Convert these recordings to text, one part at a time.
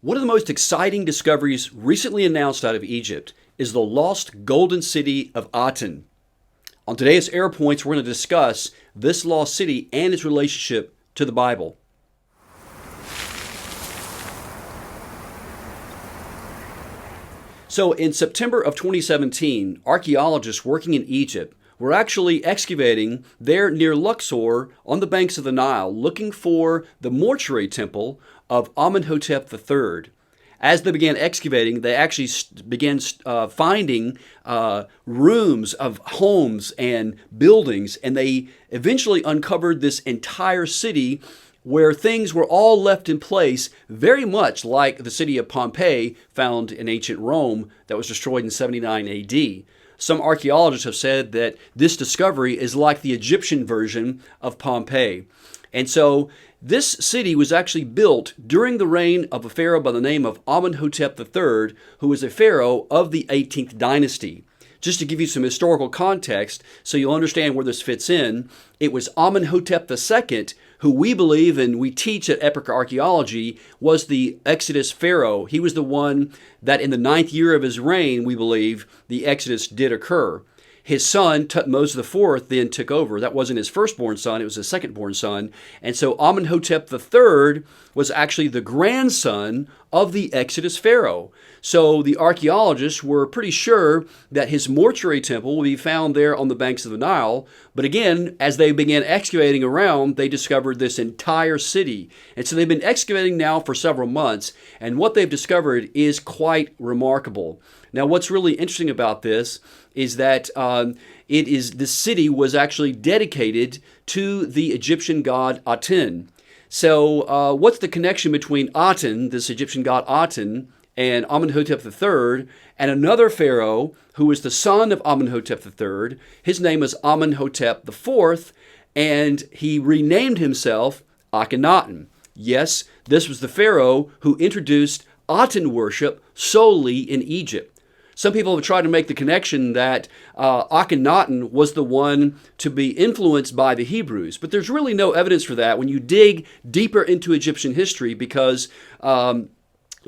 One of the most exciting discoveries recently announced out of Egypt is the lost golden city of Aten. On today's Air Points, we're going to discuss this lost city and its relationship to the Bible. So in September of 2017, archaeologists working in Egypt were actually excavating there near Luxor on the banks of the Nile, looking for the mortuary temple of Amenhotep III. As they began excavating, they actually began finding rooms of homes and buildings, and they eventually uncovered this entire city where things were all left in place, very much like the city of Pompeii found in ancient Rome that was destroyed in 79 AD. Some archaeologists have said that this discovery is like the Egyptian version of Pompeii. And so this city was actually built during the reign of a pharaoh by the name of Amenhotep III, who was a pharaoh of the 18th dynasty. Just to give you some historical context so you'll understand where this fits in, it was Amenhotep II who we believe and we teach at Epic Archaeology was the Exodus pharaoh. He was the one that in the 9th year of his reign, we believe, the Exodus did occur. His son, Tutmosis IV, then took over. That wasn't his firstborn son, it was his secondborn son. And so Amenhotep III was actually the grandson of the Exodus pharaoh. So the archaeologists were pretty sure that his mortuary temple would be found there on the banks of the Nile. But again, as they began excavating around, they discovered this entire city. And so they've been excavating now for several months, and what they've discovered is quite remarkable. Now, what's really interesting about this is that this city was actually dedicated to the Egyptian god Aten. So what's the connection between Aten, this Egyptian god Aten, and Amenhotep III, and another pharaoh who was the son of Amenhotep III? His name was Amenhotep IV, and he renamed himself Akhenaten. Yes, this was the pharaoh who introduced Aten worship solely in Egypt. Some people have tried to make the connection that Akhenaten was the one to be influenced by the Hebrews, but there's really no evidence for that when you dig deeper into Egyptian history, because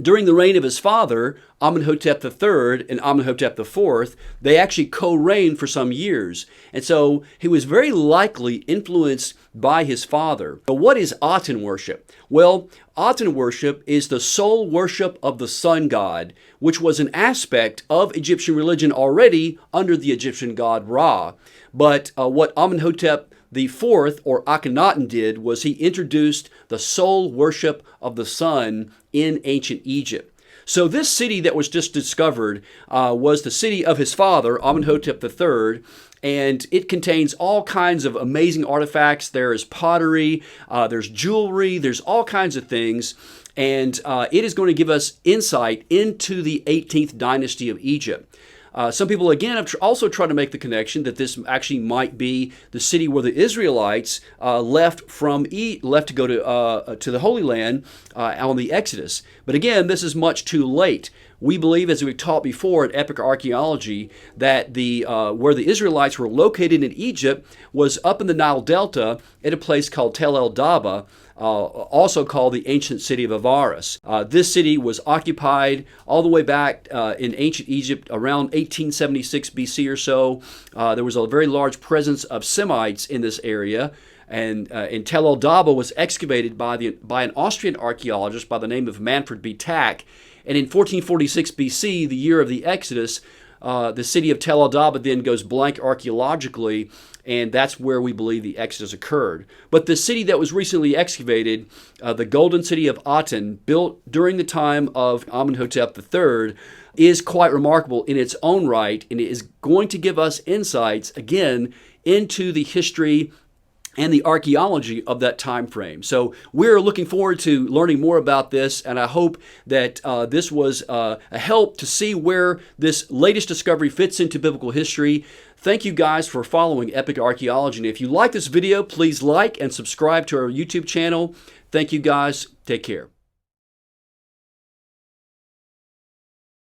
during the reign of his father, Amenhotep III and Amenhotep IV, they actually co-reigned for some years. And so he was very likely influenced by his father. But what is Aten worship? Well, Aten worship is the sole worship of the sun god, which was an aspect of Egyptian religion already under the Egyptian god Ra. But what Amenhotep the fourth, or Akhenaten, did was he introduced the sole worship of the sun in ancient Egypt. So this city that was just discovered was the city of his father, Amenhotep III, and it contains all kinds of amazing artifacts. There is pottery, there's jewelry, there's all kinds of things, and it is going to give us insight into the 18th dynasty of Egypt. Some people, again, have also tried to make the connection that this actually might be the city where the Israelites left to go to the Holy Land on the Exodus. But again, this is much too late. We believe, as we've taught before at Epic Archaeology, that where the Israelites were located in Egypt was up in the Nile Delta at a place called Tel El Daba, also called the ancient city of Avaris. This city was occupied all the way back in ancient Egypt around 1876 BC or so. There was a very large presence of Semites in this area. And Tel El Daba was excavated by an Austrian archaeologist by the name of Manfred B. Tack. And in 1446 BC, the year of the Exodus, the city of Tel El Daba then goes blank archaeologically, and that's where we believe the Exodus occurred. But the city that was recently excavated, the Golden City of Aten, built during the time of Amenhotep III, is quite remarkable in its own right, and it is going to give us insights, again, into the history and the archaeology of that time frame. So we're looking forward to learning more about this, and I hope that this was a help to see where this latest discovery fits into biblical history. Thank you guys for following Epic Archaeology, and if you like this video, please like and subscribe to our YouTube channel. Thank you guys. Take care.